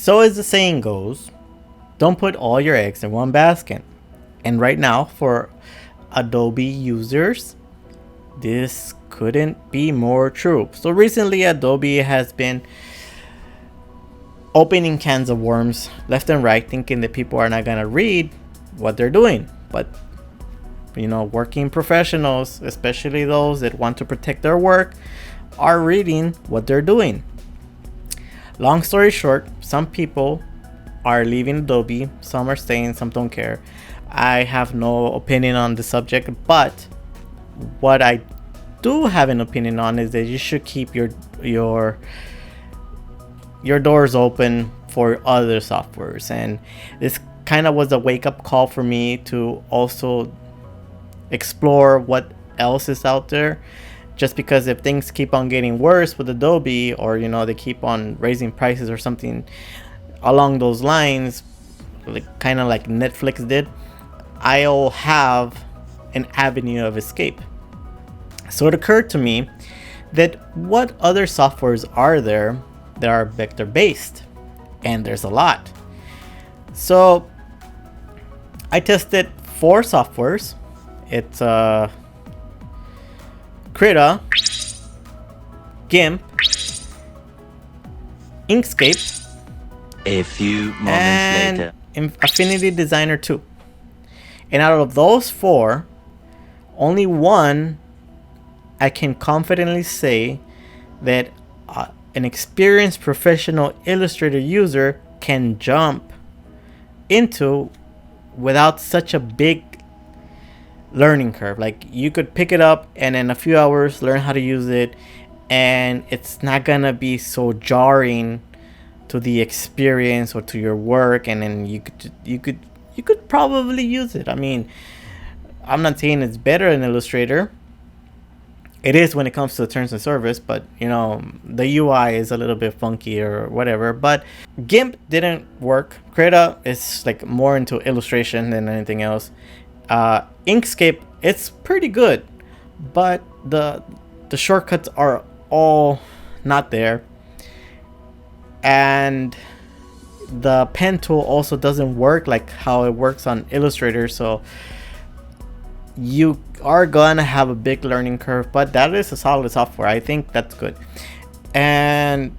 So as the saying goes, don't put all your eggs in one basket. And right now, for Adobe users, this couldn't be more true. So recently, Adobe has been opening cans of worms left and right, thinking that people are not gonna read what they're doing. But working professionals, especially those that want to protect their work, are reading what they're doing. Long story short, some people are leaving Adobe, some are staying, some don't care. I have no opinion on the subject, but what I do have an opinion on is that you should keep your doors open for other softwares. And this kind of was a wake-up call for me to also explore what else is out there, just because if things keep on getting worse with Adobe, or they keep on raising prices or something along those lines, kind of like Netflix did, I'll have an avenue of escape. So it occurred to me that what other softwares are there that are vector based, and there's a lot. So I tested 4 softwares. It's Krita, GIMP, Inkscape, A few moments and later. Affinity Designer 2. And out of those 4, only one I can confidently say that an experienced professional Illustrator user can jump into without such a big learning curve. Like, you could pick it up and in a few hours learn how to use it, and it's not gonna be so jarring to the experience or to your work, and then you could probably use it. I mean, I'm not saying it's better than Illustrator. It is when it comes to the terms of service, but the UI is a little bit funky or whatever. But GIMP didn't work. Krita is like more into illustration than anything else. Inkscape, it's pretty good, but the shortcuts are all not there, and the pen tool also doesn't work like how it works on Illustrator. So you are gonna have a big learning curve, but that is a solid software. I think that's good. And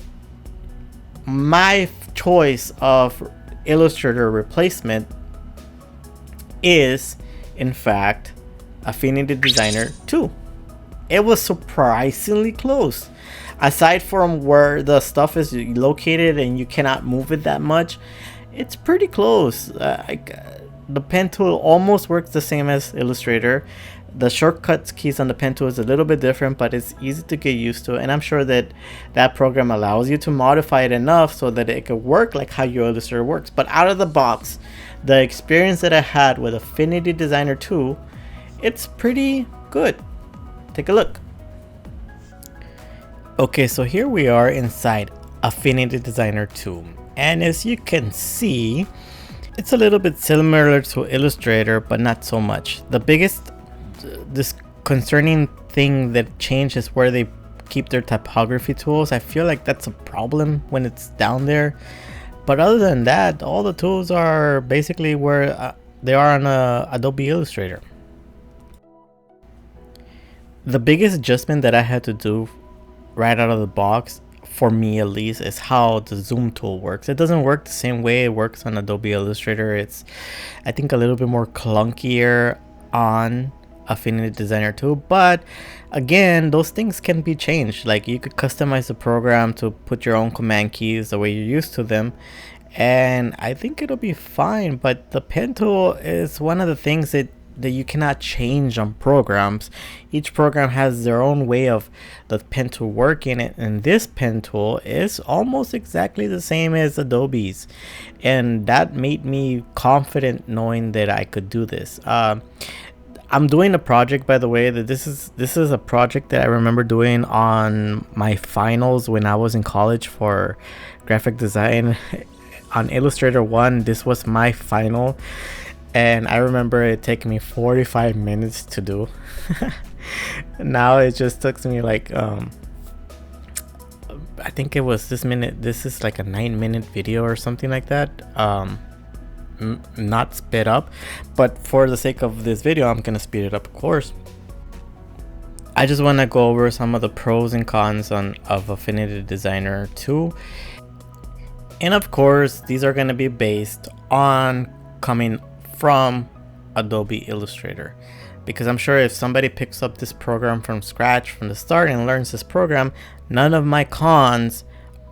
my choice of Illustrator replacement is, in fact, Affinity Designer 2. It was surprisingly close. Aside from where the stuff is located and you cannot move it that much, it's pretty close. The pen tool almost works the same as Illustrator. The shortcuts keys on the pen tool is a little bit different, but it's easy to get used to. And I'm sure that that program allows you to modify it enough so that it could work like how your Illustrator works. But out of the box, the experience that I had with Affinity Designer 2, it's pretty good. Take a look. Okay, so here we are inside Affinity Designer 2. And as you can see, it's a little bit similar to Illustrator, but not so much. The biggest concerning thing that changed is where they keep their typography tools. I feel like that's a problem when it's down there. But other than that, all the tools are basically where they are on Adobe Illustrator. The biggest adjustment that I had to do right out of the box, for me at least, is how the zoom tool works. It doesn't work the same way it works on Adobe Illustrator. It's, I think, a little bit more clunkier on Affinity Designer 2, but again, those things can be changed. Like, you could customize the program to put your own command keys the way you're used to them, and I think it'll be fine. But the pen tool is one of the things that you cannot change on programs. Each program has their own way of the pen tool working, and this pen tool is almost exactly the same as Adobe's, and that made me confident knowing that I could do this. I'm doing a project, by the way, that this is a project that I remember doing on my finals when I was in college for graphic design. On Illustrator 1, this was my final, and I remember it taking me 45 minutes to do. Now it just took me like I think it was this minute. This is like a 9-minute video or something like that. Not sped up, but for the sake of this video, I'm gonna speed it up, of course. I just want to go over some of the pros and cons of Affinity Designer 2. And of course, these are going to be based on coming from Adobe Illustrator. Because I'm sure if somebody picks up this program from scratch from the start and learns this program, none of my cons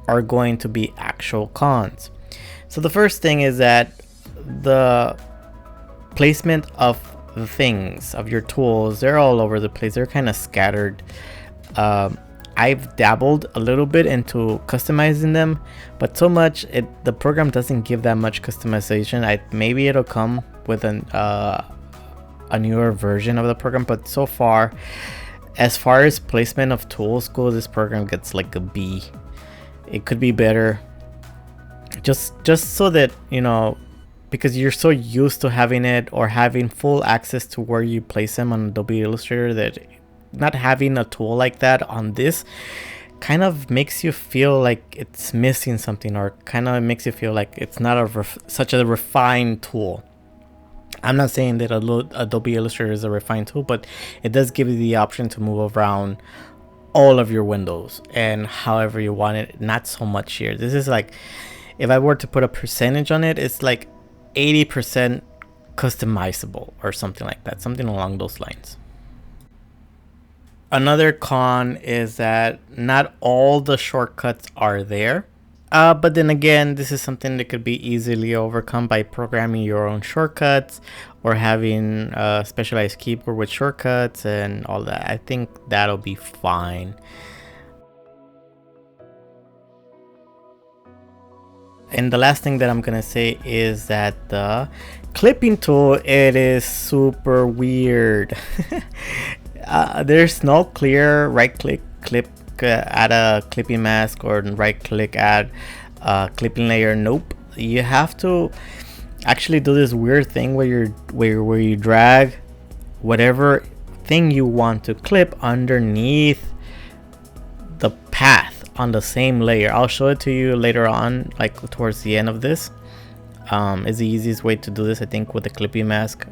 are going to be actual cons. So the first thing is that the placement of the things, of your tools, they're all over the place. They're kind of scattered. I've dabbled a little bit into customizing them, but so much the program doesn't give that much customization. Maybe it'll come with a newer version of the program, but so far, as far as placement of tools go, this program gets like a B. It could be better, just so that, you know, because you're so used to having it or having full access to where you place them on Adobe Illustrator, that not having a tool like that on this kind of makes you feel like it's missing something, or kind of makes you feel like it's not such a refined tool. I'm not saying that Adobe Illustrator is a refined tool, but it does give you the option to move around all of your windows and however you want it. Not so much here. This is like, if I were to put a percentage on it, it's like 80% customizable or something like that, something along those lines. Another con is that not all the shortcuts are there. But then again, this is something that could be easily overcome by programming your own shortcuts or having a specialized keyboard with shortcuts and all that. I think that'll be fine. And the last thing that I'm gonna say is that the clipping tool, it is super weird. There's no clear right click clip add a clipping mask, or right click add clipping layer. Nope, you have to actually do this weird thing where you drag whatever thing you want to clip underneath the path on the same layer. I'll show it to you later on, like towards the end of this. Is the easiest way to do this, I think, with the clipping mask.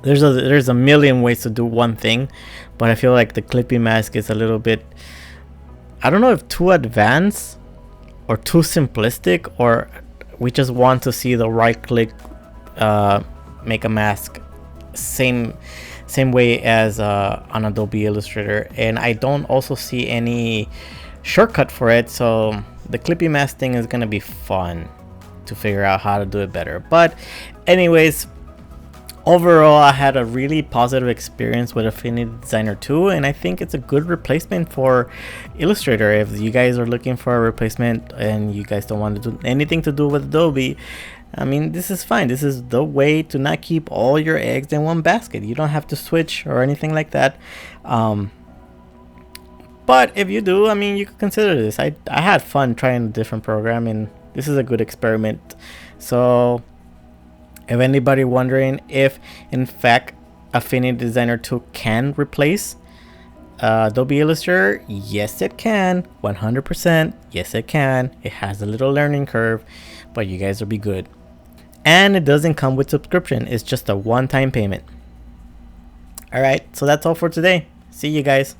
There's a million ways to do one thing, but I feel like the clipping mask is a little bit, I don't know if too advanced or too simplistic, or we just want to see the right click make a mask same way as on Adobe Illustrator. And I don't also see any shortcut for it, so the clipping mask thing is gonna be fun to figure out how to do it better. But anyways, overall, I had a really positive experience with Affinity Designer 2, and I think it's a good replacement for Illustrator. If you guys are looking for a replacement and you guys don't want to do anything to do with Adobe, I mean, this is fine. This is the way to not keep all your eggs in one basket. You don't have to switch or anything like that. But if you do, I mean, you could consider this. I had fun trying a different program, and this is a good experiment. So if anybody wondering if in fact Affinity Designer 2 can replace Adobe Illustrator, yes it can. 100%, yes it can. It has a little learning curve, but you guys will be good. And it doesn't come with subscription. It's just a one-time payment. Alright, so that's all for today. See you guys.